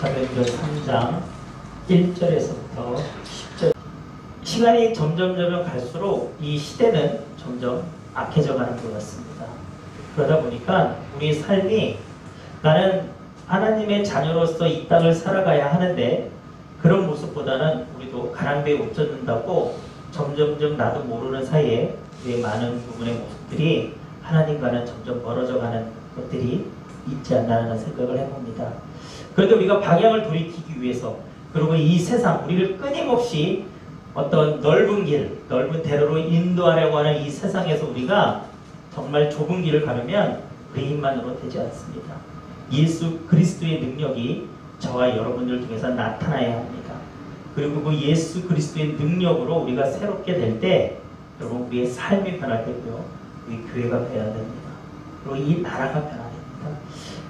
사도행전 3장 1절에서부터 10절. 시간이 점점 갈수록 이 시대는 점점 악해져 가는 것 같습니다. 그러다 보니까 우리 삶이 나는 하나님의 자녀로서 이 땅을 살아가야 하는데 그런 모습보다는 우리도 가랑비에 옷 젖는다고 점점 나도 모르는 사이에 우리의 많은 부분의 모습들이 하나님과는 점점 멀어져 가는 것들이 있지 않나라는 생각을 해봅니다. 그런데 우리가 방향을 돌이키기 위해서 그리고 이 세상 우리를 끊임없이 어떤 넓은 길, 넓은 대로로 인도하려고 하는 이 세상에서 우리가 정말 좁은 길을 가려면 그 힘만으로 되지 않습니다. 예수 그리스도의 능력이 저와 여러분들 중에서 나타나야 합니다. 그리고 그 예수 그리스도의 능력으로 우리가 새롭게 될 때 여러분 우리의 삶이 변할 때고요. 우리 교회가 변해야 됩니다. 그리고 이 나라가 변해야 됩니다.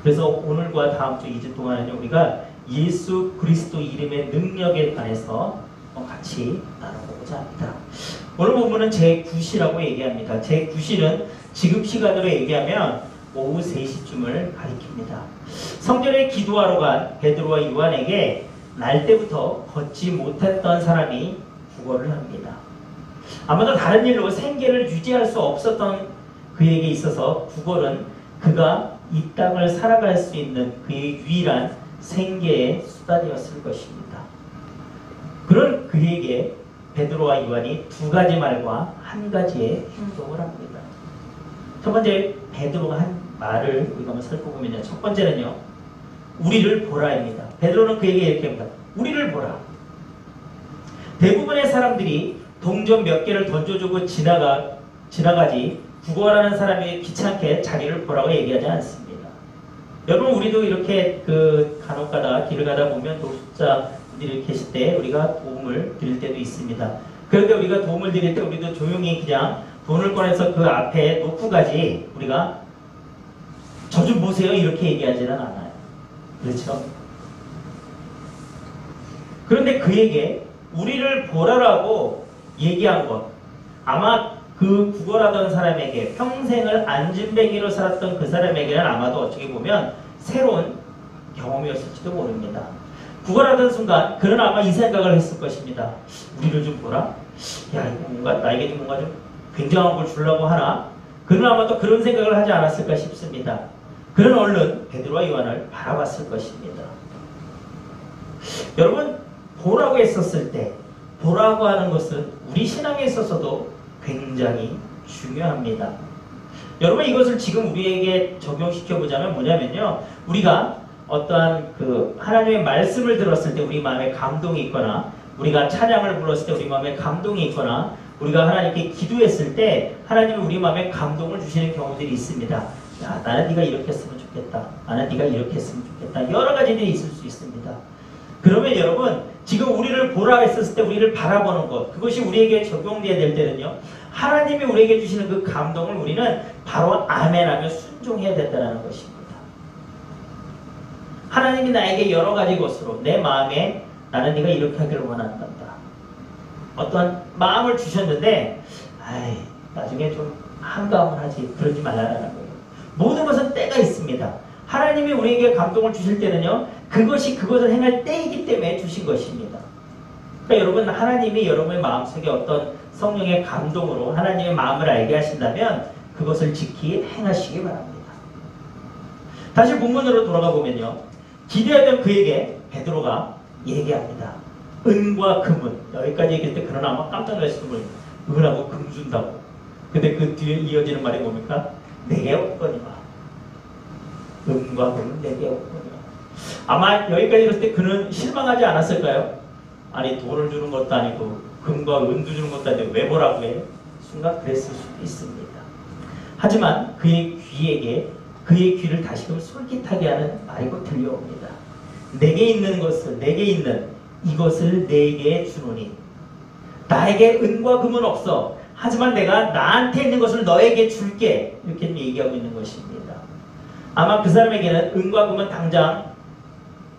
그래서 오늘과 다음 주 2주 동안은요, 우리가 예수 그리스도 이름의 능력에 관해서 같이 나눠보고자 합니다. 오늘 본문은 제9시라고 얘기합니다. 제9시는 지금 시간으로 얘기하면 오후 3시쯤을 가리킵니다. 성전에 기도하러 간 베드로와 요한에게 날 때부터 걷지 못했던 사람이 구걸을 합니다. 아마도 다른 일로 생계를 유지할 수 없었던 그에게 있어서 구걸은 그가 이 땅을 살아갈 수 있는 그의 유일한 생계의 수단이었을 것입니다. 그런 그에게 베드로와 요한이 두 가지 말과 한 가지의 행동을 합니다. 첫 번째 베드로가 한 말을 우리가 한번 살펴보면요. 첫 번째는요. 우리를 보라입니다. 베드로는 그에게 이렇게 합니다. 우리를 보라. 대부분의 사람들이 동전 몇 개를 던져주고 지나가지 구걸하는 사람이 귀찮게 자리를 보라고 얘기하지 않습니다. 여러분 우리도 이렇게 간혹가다 길을 가다 보면 노숙자들이 계실 때 우리가 도움을 드릴 때도 있습니다. 그런데 우리가 도움을 드릴 때 우리도 조용히 그냥 돈을 꺼내서 그 앞에 놓고 가지 우리가 저 좀 보세요 이렇게 얘기하지는 않아요. 그렇죠? 그런데 그에게 우리를 보라라고 얘기한 것 아마 그 구걸하던 사람에게 평생을 안진뱅이로 살았던 그 사람에게는 아마도 어떻게 보면 새로운 경험이었을지도 모릅니다. 구걸하던 순간 그는 아마 이 생각을 했을 것입니다. 우리를 좀 보라? 야 이거 뭔가 나에게 좀 뭔가 좀 굉장한 걸 주려고 하나? 그는 아마 또 그런 생각을 하지 않았을까 싶습니다. 그는 얼른 베드로와 요한을 바라봤을 것입니다. 여러분 보라고 했었을 때 보라고 하는 것은 우리 신앙에 있어서도 굉장히 중요합니다. 여러분 이것을 지금 우리에게 적용시켜 보자면 뭐냐면요. 우리가 어떠한 하나님의 말씀을 들었을 때 우리 마음에 감동이 있거나 우리가 찬양을 불렀을 때 우리 마음에 감동이 있거나 우리가 하나님께 기도했을 때 하나님이 우리 마음에 감동을 주시는 경우들이 있습니다. 야 나는 네가 이렇게 했으면 좋겠다. 나는 네가 이렇게 했으면 좋겠다. 여러 가지들이 있을 수 있습니다. 그러면 여러분 지금 우리를 보라 했었을 때 우리를 바라보는 것 그것이 우리에게 적용되어야 될 때는요. 하나님이 우리에게 주시는 그 감동을 우리는 바로 아멘하며 순종해야 된다는 것입니다. 하나님이 나에게 여러 가지 것으로 내 마음에 나는 네가 이렇게 하기를 원한다. 어떠한 마음을 주셨는데 나중에 좀 한가함을 하지 그러지 말라는 거예요. 모든 것은 때가 있습니다. 하나님이 우리에게 감동을 주실 때는요. 그것을 행할 때이기 때문에 주신 것입니다. 그러니까 여러분 하나님이 여러분의 마음속에 어떤 성령의 감동으로 하나님의 마음을 알게 하신다면 그것을 지키 행하시기 바랍니다. 다시 본문으로 돌아가 보면요. 기대하던 그에게 베드로가 얘기합니다. 은과 금은 여기까지 얘기할 때 그는 아마 깜짝 놀랐을 거예요. 은하고 금 준다고. 근데 그 뒤에 이어지는 말이 뭡니까? 내게 없거니와. 은과 금은 내게 없거니와. 아마 여기까지 이럴 때 그는 실망하지 않았을까요? 아니 돈을 주는 것도 아니고 금과 은도 주는 것도 아니고 왜 뭐라고 해? 순간 그랬을 수도 있습니다. 하지만 그의 귀를 다시금 솔깃하게 하는 말이 곧 들려옵니다. 내게 있는 것을 내게 있는 이것을 내게 주노니 나에게 은과 금은 없어. 하지만 내가 나한테 있는 것을 너에게 줄게. 이렇게 얘기하고 있는 것입니다. 아마 그 사람에게는 은과 금은 당장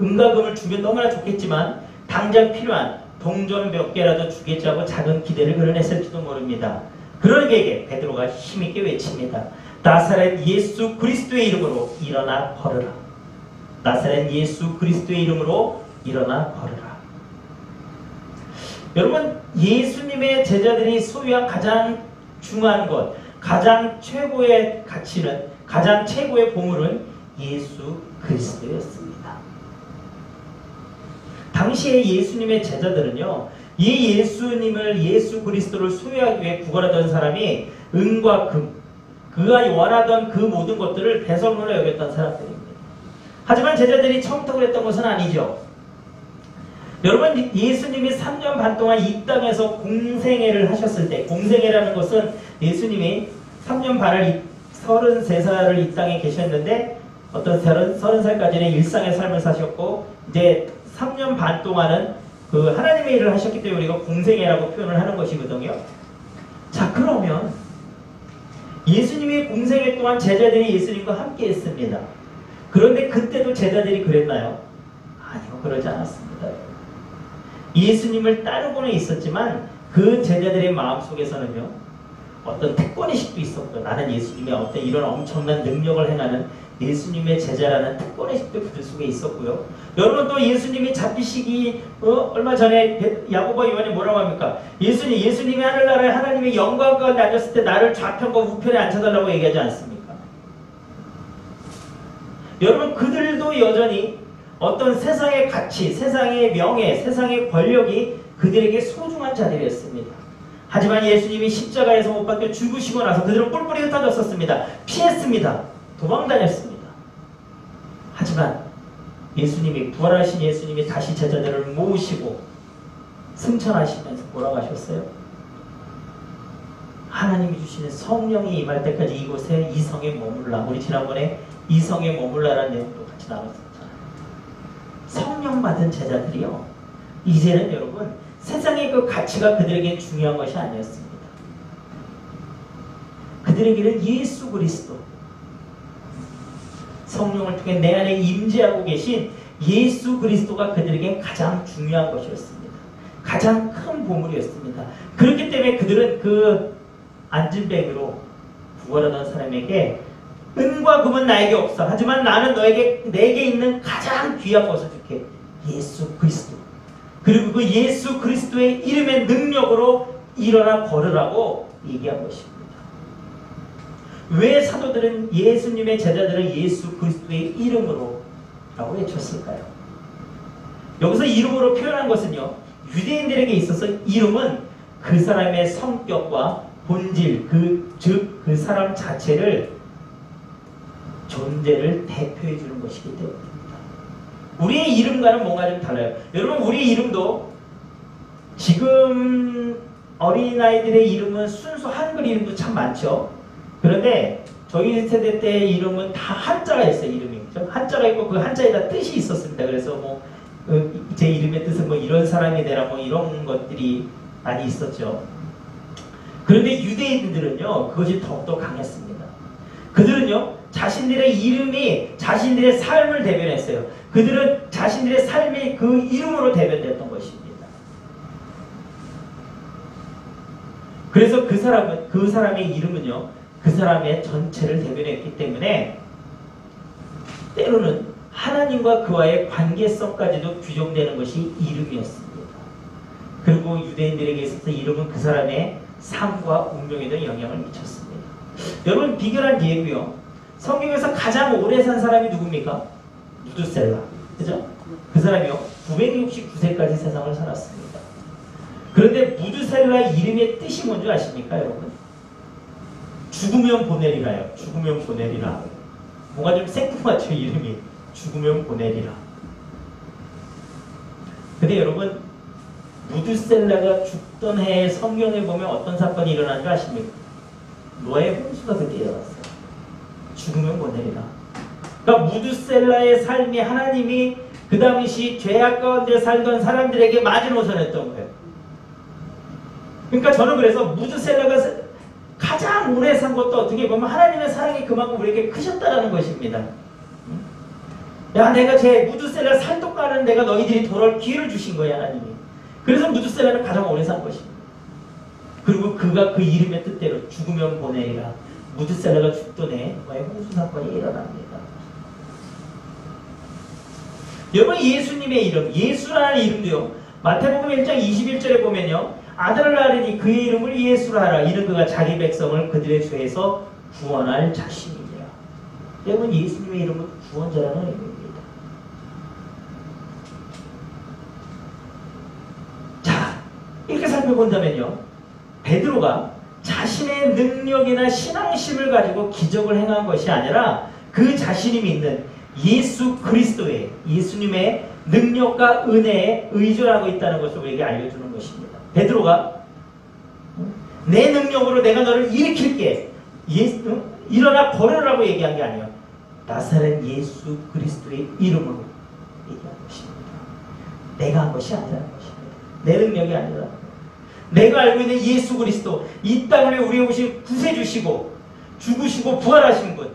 은과 금을 주면 너무나 좋겠지만 당장 필요한 동전 몇 개라도 주겠지 하고 작은 기대를 그는 했을지도 모릅니다. 그런 그에게 베드로가 힘있게 외칩니다. 나사렛 예수 그리스도의 이름으로 일어나 걸으라. 나사렛 예수 그리스도의 이름으로 일어나 걸으라. 여러분, 예수님의 제자들이 소유한 가장 중요한 것, 가장 최고의 가치는, 가장 최고의 보물은 예수 그리스도였습니다. 당시에 예수님의 제자들은요, 이 예수님을, 예수 그리스도를 소유하기 위해 구걸하던 사람이 은과 금, 그가 원하던 그 모든 것들을 배설물로 여겼던 사람들입니다. 하지만 제자들이 처음부터 그랬던 것은 아니죠. 여러분, 예수님이 3년 반 동안 이 땅에서 공생애를 하셨을 때, 공생애라는 것은 예수님이 3년 반을 33살을 이 땅에 계셨는데 어떤 30살까지는 일상의 삶을 사셨고, 이제 3년 반 동안은 그 하나님의 일을 하셨기 때문에 우리가 공생애라고 표현을 하는 것이거든요. 자, 그러면 예수님의 공생애 동안 제자들이 예수님과 함께 했습니다. 그런데 그때도 제자들이 그랬나요? 아니요, 그러지 않았습니다. 예수님을 따르고는 있었지만 그 제자들의 마음속에서는요, 어떤 특권의식도 있었고요. 나는 예수님의 어떤 이런 엄청난 능력을 행하는 예수님의 제자라는 특권의식도 그들 속에 있었고요. 여러분, 또 예수님이 잡히시기 얼마 전에 야고보 요한이 뭐라고 합니까? 예수님이 하늘나라에 하나님의 영광 가운데 앉았을 때 나를 좌편과 우편에 앉혀달라고 얘기하지 않습니까? 여러분, 그들도 여전히 어떤 세상의 가치, 세상의 명예, 세상의 권력이 그들에게 소중한 자들이었습니다. 하지만 예수님이 십자가에서 못 박혀 죽으시고 나서 그들은 뿔뿔이 흩어졌었습니다. 피했습니다. 도망다녔습니다. 하지만 예수님이, 부활하신 예수님이 다시 제자들을 모으시고 승천하시면서 뭐라고 하셨어요? 하나님이 주시는 성령이 임할 때까지 이곳에 이 성에 머물라. 우리 지난번에 이 성에 머물라라는 내용도 같이 나눴었잖아요. 성령 받은 제자들이요, 이제는 여러분 세상의 그 가치가 그들에게 중요한 것이 아니었습니다. 그들에게는 예수 그리스도, 성령을 통해 내 안에 임재하고 계신 예수 그리스도가 그들에게 가장 중요한 것이었습니다. 가장 큰 보물이었습니다. 그렇기 때문에 그들은 그 안진뱅이로 구걸하던 사람에게 은과 금은 나에게 없어. 하지만 나는 내게 있는 가장 귀한 것을 줄게. 예수 그리스도. 그리고 그 예수 그리스도의 이름의 능력으로 일어나 걸으라고 얘기한 것입니다. 왜 사도들은 예수님의 제자들을 예수 그리스도의 이름으로 라고 외쳤을까요? 여기서 이름으로 표현한 것은요, 유대인들에게 있어서 이름은 그 사람의 성격과 본질, 즉 그 사람 자체를, 존재를 대표해 주는 것이기 때문입니다. 우리의 이름과는 뭔가 좀 달라요. 여러분, 우리의 이름도 지금 어린아이들의 이름은 순수 한글 이름도 참 많죠. 그런데 저희 세대 때 이름은 다 한자가 있어요. 이름이. 그렇죠? 한자가 있고 그 한자에다 뜻이 있었습니다. 그래서 뭐 제 이름의 뜻은 뭐 이런 사람이 되라 뭐 이런 것들이 많이 있었죠. 그런데 유대인들은요, 그것이 더욱더 강했습니다. 그들은요, 자신들의 이름이 자신들의 삶을 대변했어요. 그들은 자신들의 삶이 그 이름으로 대변됐던 것입니다. 그래서 그 사람의 이름은요, 그 사람의 전체를 대변했기 때문에 때로는 하나님과 그와의 관계성까지도 규정되는 것이 이름이었습니다. 그리고 유대인들에게 있어서 이름은 그 사람의 삶과 운명에도 영향을 미쳤습니다. 여러분, 비교한 예고요. 성경에서 가장 오래 산 사람이 누굽니까? 무드셀라. 그죠? 그 사람이요, 969세까지 세상을 살았습니다. 그런데 무드셀라의 이름의 뜻이 뭔지 아십니까, 여러분? 죽으면 보내리라요. 죽으면 보내리라. 뭔가 좀 생뚱맞죠, 이름이. 죽으면 보내리라. 근데 여러분, 무드셀라가 죽던 해에 성경에 보면 어떤 사건이 일어난 줄 아십니까? 노아의 홍수가 그때 일어났어요. 죽으면 보내리라. 그러니까 무드셀라의 삶이 하나님이 그 당시 죄악 가운데 살던 사람들에게 마지노선했던 거예요. 그러니까 저는 그래서 무드셀라가 가장 오래 산 것도 어떻게 보면 하나님의 사랑이 그만큼 우리에게 크셨다라는 것입니다. 야, 내가 제 무드셀라 살독가는 내가 너희들이 돌아올 기회를 주신 거야, 하나님이. 그래서 무드셀라는 가장 오래 산 것입니다. 그리고 그가 그 이름의 뜻대로 죽으면 보내리라. 무드셀라가 죽던 해에 홍수 사건이 일어납니다. 여러분 예수님의 이름, 예수라는 이름도요. 마태복음 1장 21절에 보면요. 아들을 낳으니 그의 이름을 예수라 하라. 이는 그가 자기 백성을 그들의 죄에서 구원할 자신이니라. 여러분 예수님의 이름은 구원자라는 의미입니다. 자, 이렇게 살펴본다면요. 베드로가 자신의 능력이나 신앙심을 가지고 기적을 행한 것이 아니라 그 자신이 믿는 예수 그리스도의, 예수님의 능력과 은혜에 의존하고 있다는 것을 우리에게 알려주는 것입니다. 베드로가 내 능력으로 내가 너를 일으킬게, 일어나 걸으라고 얘기한 게 아니에요. 나사렛 예수 그리스도의 이름으로 얘기한 것입니다. 내가 한 것이 아니라는 것입니다. 내 능력이 아니라 내가 알고 있는 예수 그리스도, 이 땅을 위해 우리의 오신 구세주시고 죽으시고 부활하신 분,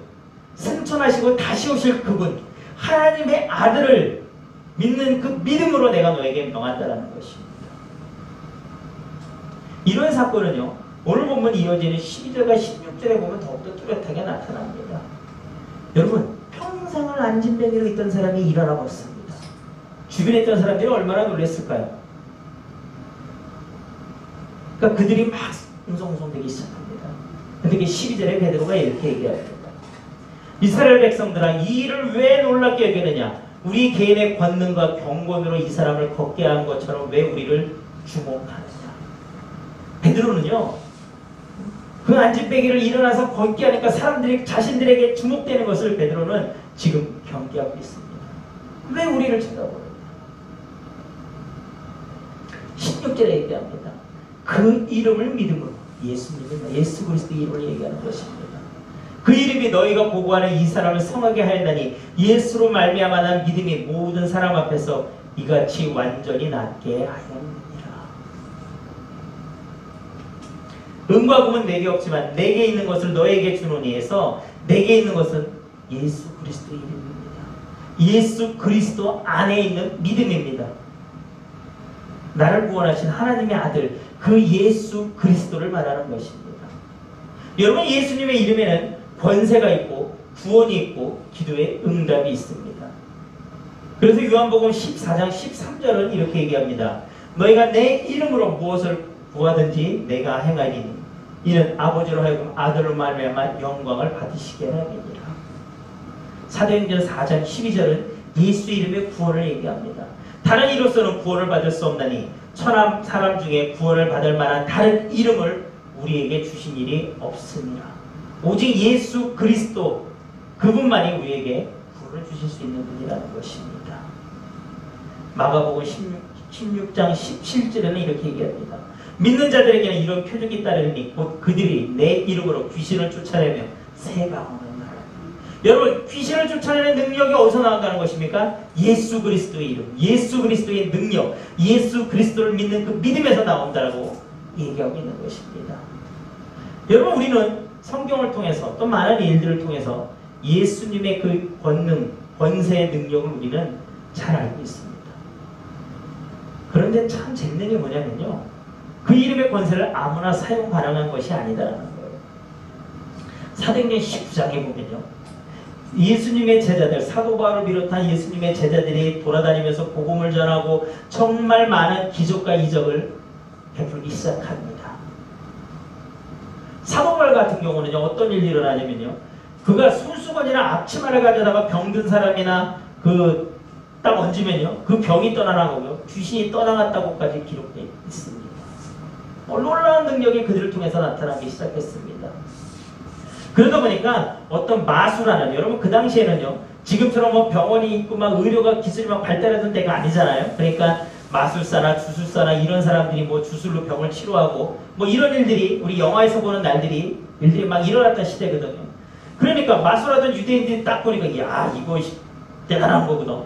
승천하시고 다시 오실 그분, 하나님의 아들을 믿는 그 믿음으로 내가 너에게 명한다는 것입니다. 이런 사건은요, 오늘 본문 이어지는 12절과 16절에 보면 더욱더 뚜렷하게 나타납니다. 여러분, 평생을 안진뱅이로 있던 사람이 일어나 버렸습니다. 주변에 있던 사람들이 얼마나 놀랐을까요? 그러니까 그들이 막 웅성웅성되기 시작합니다. 근데 12절에 베드로가 이렇게 얘기합니다. 이스라엘 백성들아, 이 일을 왜 놀랍게 여기느냐? 우리 개인의 권능과 경건으로 이 사람을 걷게 한 것처럼 왜 우리를 주목하느냐? 베드로는요, 그 안진뱅이를 일어나서 걷게 하니까 사람들이 자신들에게 주목되는 것을 베드로는 지금 경계하고 있습니다. 왜 우리를 쳐다보느냐? 16절에 얘기합니다. 그 이름을 믿음으로, 예수님은 예수 그리스도의 이름을 얘기하는 것입니다. 그 이름이 너희가 보고하는 이 사람을 성하게 하였나니 예수로 말미암아 난 믿음이 모든 사람 앞에서 이같이 완전히 낫게 하였느니라. 은과 금은 내게 없지만 내게 있는 것을 너에게 주노니 해서 내게 있는 것은 예수 그리스도의 이름입니다. 예수 그리스도 안에 있는 믿음입니다. 나를 구원하신 하나님의 아들, 그 예수 그리스도를 말하는 것입니다. 여러분, 예수님의 이름에는 권세가 있고 구원이 있고 기도의 응답이 있습니다. 그래서 요한복음 14장 13절은 이렇게 얘기합니다. 너희가 내 이름으로 무엇을 구하든지 내가 행하리니 이는 아버지로 하여금 아들로 말미암아 영광을 받으시게 하느니라. 사도행전 4장 12절은 예수 이름의 구원을 얘기합니다. 다른 이로서는 구원을 받을 수 없나니 천한 사람 중에 구원을 받을 만한 다른 이름을 우리에게 주신 일이 없습니다. 오직 예수 그리스도 그분만이 우리에게 구원을 주실 수 있는 분이라는 것입니다. 마가복음 16장 17절에는 이렇게 얘기합니다. 믿는 자들에게는 이런 표적이 따르니 곧 그들이 내 이름으로 귀신을 쫓아내며 새가 오는 날. 여러분, 귀신을 쫓아내는 능력이 어디서 나온다는 것입니까? 예수 그리스도의 이름, 예수 그리스도의 능력, 예수 그리스도를 믿는 그 믿음에서 나온다고 얘기하고 있는 것입니다. 여러분, 우리는 성경을 통해서 또 많은 일들을 통해서 예수님의 그 권능, 권세의 능력을 우리는 잘 알고 있습니다. 그런데 참 재밌는 게 뭐냐면요, 그 이름의 권세를 아무나 사용 가능한 것이 아니다라는 거예요. 사도행전 19장에 보면요, 예수님의 제자들, 사도 바울을 비롯한 예수님의 제자들이 돌아다니면서 복음을 전하고 정말 많은 기적과 이적을 베풀기 시작합니다. 사도 바울 같은 경우는요, 어떤 일이 일어나냐면요, 그가 손수건이나 앞치마를 가져다가 병든 사람이나 딱 얹으면요, 그 병이 떠나가고요, 귀신이 떠나갔다고까지 기록되어 있습니다. 놀라운 능력이 그들을 통해서 나타나기 시작했습니다. 그러다 보니까 어떤 마술하는, 여러분 그 당시에는요, 지금처럼 뭐 병원이 있고 막 의료가 기술이 막 발달하던 때가 아니잖아요. 그러니까 마술사나 주술사나 이런 사람들이 뭐 주술로 병을 치료하고 뭐 이런 일들이 우리 영화에서 보는 일들이 막 일어났던 시대거든요. 그러니까 마술하던 유대인들이 딱 보니까 야, 이거 대단한 거거든.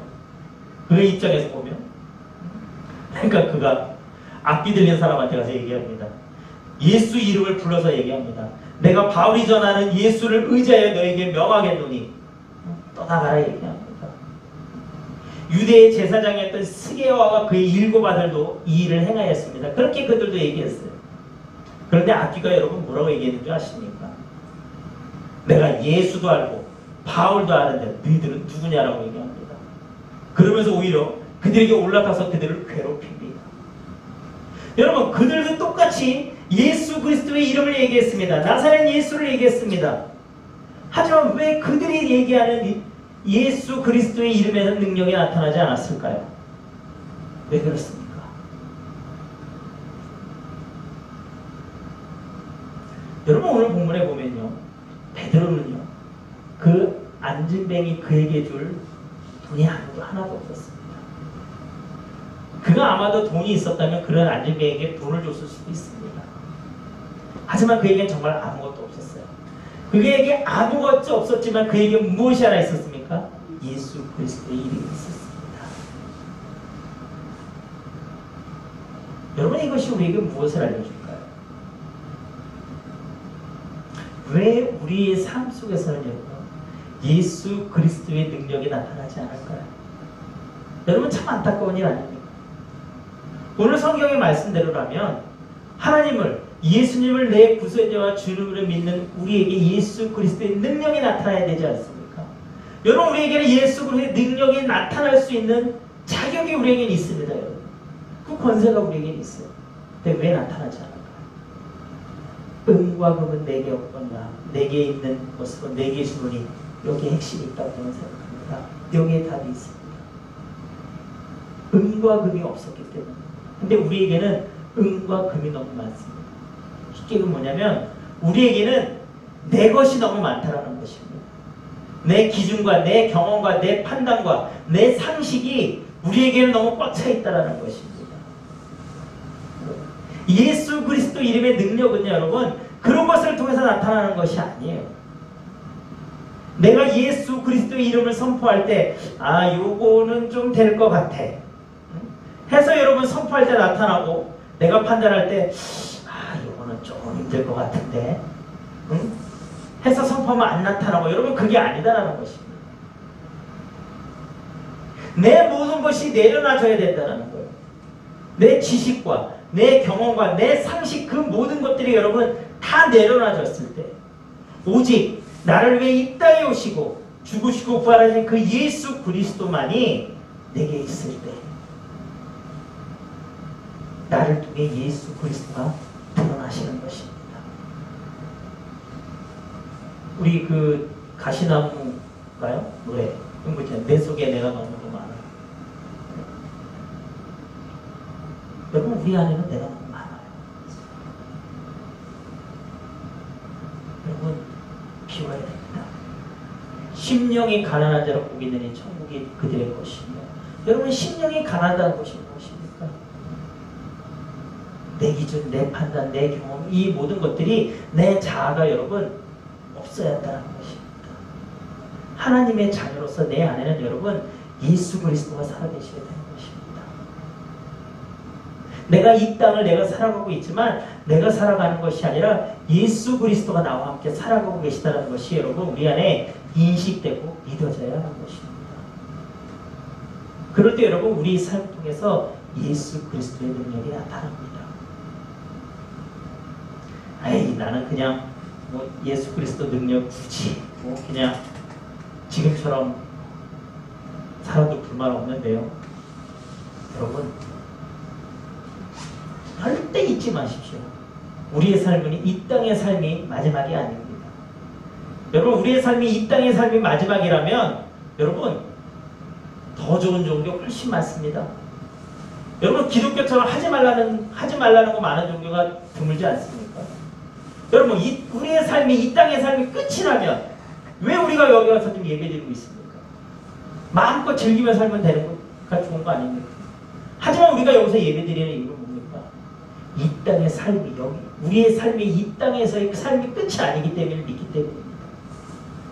그의 입장에서 보면. 그러니까 그가 악기 들린 사람한테 가서 얘기합니다. 예수 이름을 불러서 얘기합니다. 내가 바울이 전하는 예수를 의지하여 너에게 명하겠노니 떠나가라 얘기합니다. 유대의 제사장이었던 스게와와 그의 일곱 아들도 이 일을 행하였습니다. 그렇게 그들도 얘기했어요. 그런데 악기가 여러분 뭐라고 얘기했는 줄 아십니까? 내가 예수도 알고 바울도 아는데 너희들은 누구냐라고 얘기합니다. 그러면서 오히려 그들에게 올라가서 그들을 괴롭힙니다. 여러분, 그들도 똑같이 예수 그리스도의 이름을 얘기했습니다. 나사렛 예수를 얘기했습니다. 하지만 왜 그들이 얘기하는 예수 그리스도의 이름에는 능력이 나타나지 않았을까요? 왜 그렇습니까? 여러분, 오늘 본문에 보면요, 베드로는요, 그 안진뱅이 그에게 줄 돈이 하나도 없었습니다. 그가 아마도 돈이 있었다면 그런 안진뱅이에게 돈을 줬을 수도 있습니다. 하지만 그에겐 정말 아무것도 없었어요. 그에게 아무것도 없었지만 그에게 무엇이 하나 있었습니까? 예수 그리스도의 이름이 있었습니다. 여러분, 이것이 우리에게 무엇을 알려줄까요? 왜 우리의 삶 속에서는 여러분 예수 그리스도의 능력이 나타나지 않을까요? 여러분, 참 안타까운 일 아닙니까? 오늘 성경의 말씀대로라면 하나님을, 예수님을 내 구세주와 주님으로 믿는 우리에게 예수 그리스도의 능력이 나타나야 되지 않습니까? 여러분, 우리에게는 예수 그리스도의 능력이 나타날 수 있는 자격이 우리에게는 있습니다. 여러분, 그 권세가 우리에게는 있어요. 근데 왜 나타나지 않을까요? 은과 금은 내게 없거나 내게 있는 것으로 내게 주노니 여기에 핵심이 있다고 저는 생각합니다. 여기에 답이 있습니다. 은과 금이 없었기 때문에. 근데 우리에게는 은과 금이 너무 많습니다. 쉽게 뭐냐면 우리에게는 내 것이 너무 많다라는 것입니다. 내 기준과 내 경험과 내 판단과 내 상식이 우리에게는 너무 꽉 차 있다라는 것입니다. 예수 그리스도 이름의 능력은요, 여러분, 그런 것을 통해서 나타나는 것이 아니에요. 내가 예수 그리스도의 이름을 선포할 때, 아, 요거는 좀 될 것 같아 해서 여러분 선포할 때 나타나고, 내가 판단할 때, 아, 요거는 좀 힘들 것 같은데 해서 선포하면 안 나타나고, 여러분, 그게 아니다라는 것입니다. 내 모든 것이 내려놔줘야 된다는 거예요. 내 지식과 내 경험과 내 상식, 그 모든 것들이 여러분 다 내려놔졌을 때, 오직 나를 위해 이 땅에 오시고 죽으시고 부활하신 그 예수 그리스도만이 내게 있을 때, 나를 통해 예수 그리스도가 드러나시는 것입니다. 우리 그 가시나무가요? 노래 내 속에 내가 너무도 많아. 여러분, 우리 안에는 내가 너무 많아요. 여러분, 비워야 됩니다. 심령이 가난한 자로 복이 있느니 천국이 그들의 것이며. 여러분, 심령이 가난하다는 것이 무엇입니까? 내 기준, 내 판단, 내 경험, 이 모든 것들이 내 자아가 여러분 없어야 한다는 것입니다. 하나님의 자녀로서 내 안에는 여러분 예수 그리스도가 살아계셔야 되는 것입니다. 내가 이 땅을 내가 살아가고 있지만 내가 살아가는 것이 아니라 예수 그리스도가 나와 함께 살아가고 계시다는 것이 여러분 우리 안에 인식되고 믿어져야 하는 것입니다. 그럴 때 여러분 우리 삶을 통해서 예수 그리스도의 능력이 나타납니다. 아이, 나는 그냥 뭐 예수 그리스도 능력 굳이 뭐 그냥 지금처럼 살아도 불만 없는데요. 여러분, 절대 잊지 마십시오. 우리의 삶은 이 땅의 삶이 마지막이 아닙니다. 여러분, 우리의 삶이 이 땅의 삶이 마지막이라면 여러분 더 좋은 종교 훨씬 많습니다. 여러분, 기독교처럼 하지 말라는 거 많은 종교가 드물지 않습니까? 여러분, 우리의 삶이 이 땅의 삶이 끝이 나면 왜 우리가 여기 와서 좀 예배드리고 있습니까? 마음껏 즐기며 살면 되는 거가 좋은 거 아닙니까? 하지만 우리가 여기서 예배드리는 이유는 뭡니까? 이 땅의 삶이 우리의 삶이 이 땅에서의 삶이 끝이 아니기 때문에 믿기 때문입니다.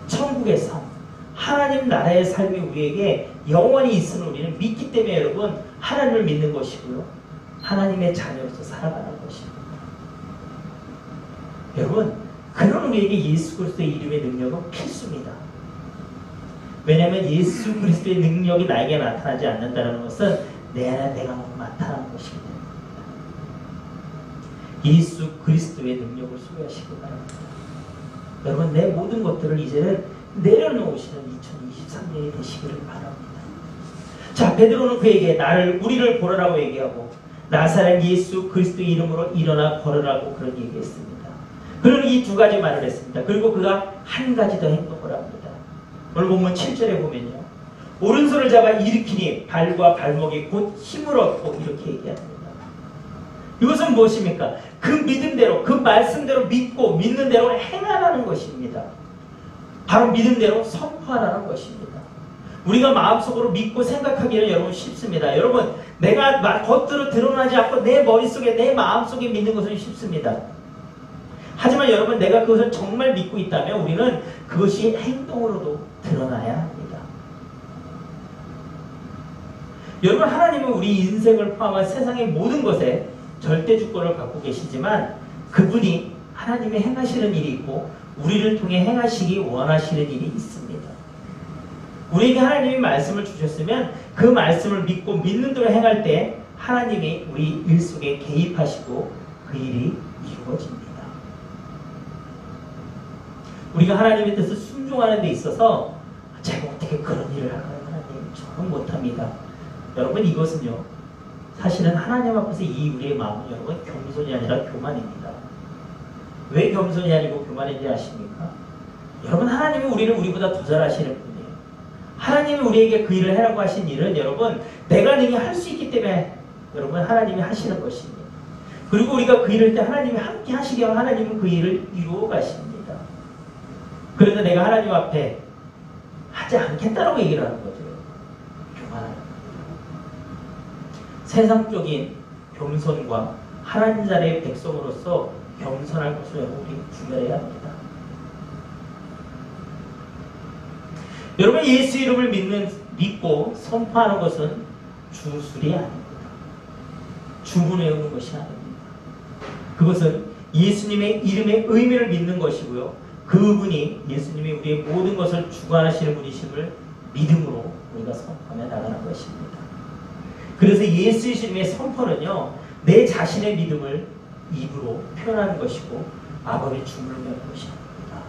천국의 삶, 하나님 나라의 삶이 우리에게 영원히 있으면 우리는 믿기 때문에 여러분 하나님을 믿는 것이고요. 하나님의 자녀로서 살아가는 것입니다. 여러분, 그런 우리에게 예수 그리스도의 이름의 능력은 필수입니다. 왜냐하면 예수 그리스도의 능력이 나에게 나타나지 않는다는 것은 내 안에 내가 너무 많다는 것이기 때문입니다. 예수 그리스도의 능력을 소유하시기 바랍니다. 여러분, 내 모든 것들을 이제는 내려놓으시는 2023년이 되시기를 바랍니다. 자, 베드로는 그에게 우리를 보라라고 얘기하고 나사렛 예수 그리스도의 이름으로 일어나 걸으라고 그런 얘기했습니다. 그는 이 두 가지 말을 했습니다. 그리고 그가 한 가지 더 행동을 합니다. 오늘 본문 7절에 보면요. 오른손을 잡아 일으키니 발과 발목이 곧 힘을 얻고 이렇게 얘기합니다. 이것은 무엇입니까? 그 믿음대로, 그 말씀대로 믿고 믿는 대로 행하라는 것입니다. 바로 믿음대로 선포하라는 것입니다. 우리가 마음속으로 믿고 생각하기는 여러분 쉽습니다. 여러분, 내가 겉으로 드러나지 않고 내 머릿속에, 내 마음속에 믿는 것은 쉽습니다. 하지만 여러분, 내가 그것을 정말 믿고 있다면 우리는 그것이 행동으로도 드러나야 합니다. 여러분, 하나님은 우리 인생을 포함한 세상의 모든 것에 절대 주권을 갖고 계시지만 그분이 하나님이 행하시는 일이 있고 우리를 통해 행하시기 원하시는 일이 있습니다. 우리에게 하나님이 말씀을 주셨으면 그 말씀을 믿고 믿는 대로 행할 때 하나님이 우리 일 속에 개입하시고 그 일이 이루어집니다. 우리가 하나님의 뜻을 순종하는 데 있어서 제가 어떻게 그런 일을 할까요? 하나님, 저는 못합니다. 여러분, 이것은요, 사실은 하나님 앞에서 이 우리의 마음은 여러분 겸손이 아니라 교만입니다. 왜 겸손이 아니고 교만인지 아십니까? 여러분, 하나님이 우리를 우리보다 더 잘하시는 분이에요. 하나님이 우리에게 그 일을 하라고 하신 일은 여러분 내가 능히 할 수 있기 때문에 여러분 하나님이 하시는 것입니다. 그리고 우리가 그 일을 때 하나님이 함께 하시게 하면 하나님은 그 일을 이루어 가십니다. 그래서 내가 하나님 앞에 하지 않겠다라고 얘기를 하는 거죠. 교만하는 거예요. 세상적인 겸손과 하나님 나라의 백성으로서 겸손할 것을 우리 구별해야 합니다. 여러분, 예수 이름을 믿고 선포하는 것은 주술이 아닙니다. 주문 외우는 것이 아닙니다. 그것은 예수님의 이름의 의미를 믿는 것이고요. 그분이 예수님이 우리의 모든 것을 주관하시는 분이심을 믿음으로 우리가 선포하며 나가는 것입니다. 그래서 예수 이름의 선포는요, 내 자신의 믿음을 입으로 표현하는 것이고 마법의 주문을 외우는 것이 아닙니다.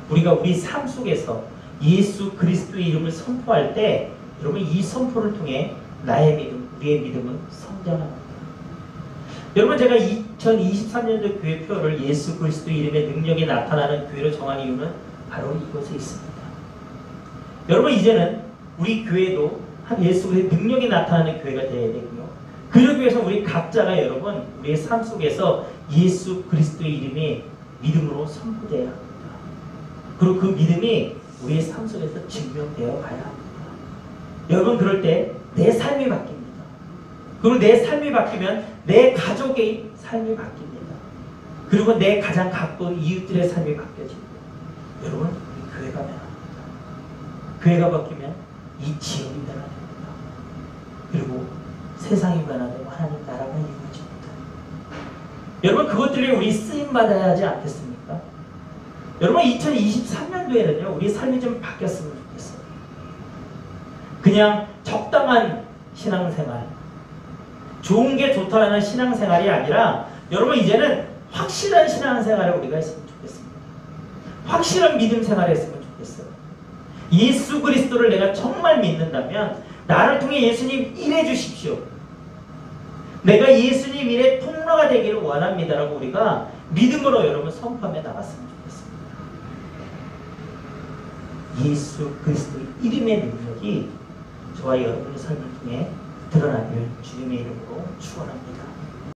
우리가 우리 삶 속에서 예수 그리스도의 이름을 선포할 때 여러분 이 선포를 통해 나의 믿음, 우리의 믿음은 성장합니다. 여러분, 제가 2023년도 교회표를 예수 그리스도의 이름의 능력이 나타나는 교회로 정한 이유는 바로 이곳에 있습니다. 여러분, 이제는 우리 교회도 예수 그리스도의 능력이 나타나는 교회가 되어야 되고요. 그러기 위해서 우리 각자가 여러분 우리의 삶 속에서 예수 그리스도의 이름이 믿음으로 선포되어야 합니다. 그리고 그 믿음이 우리의 삶 속에서 증명되어 가야 합니다. 여러분, 그럴 때 내 삶이 바뀝니다. 그리고 내 삶이 바뀌면 내 가족의 삶이 바뀝니다. 그리고 내 가장 가까운 이웃들의 삶이 바뀌어집니다. 여러분, 이 교회가 변합니다. 교회가 바뀌면 이 지역이 변화됩니다. 그리고 세상이 변화되고 하나님 나라가 이루어집니다. 여러분, 그것들이 우리 쓰임받아야 하지 않겠습니까? 여러분, 2023년도에는요 우리 삶이 좀 바뀌었으면 좋겠어요. 그냥 적당한 신앙생활, 좋은 게 좋다는 신앙생활이 아니라 여러분 이제는 확실한 신앙생활을 우리가 했으면 좋겠습니다. 확실한 믿음 생활을 했으면 좋겠어요. 예수 그리스도를 내가 정말 믿는다면 나를 통해 예수님 일해 주십시오. 내가 예수님 일의 통로가 되기를 원합니다라고 우리가 믿음으로 여러분 선포하며 나갔으면 좋겠습니다. 예수 그리스도의 이름의 능력이 저와 여러분의 삶을 통해 드러나기를 주님의 이름으로 축원합니다.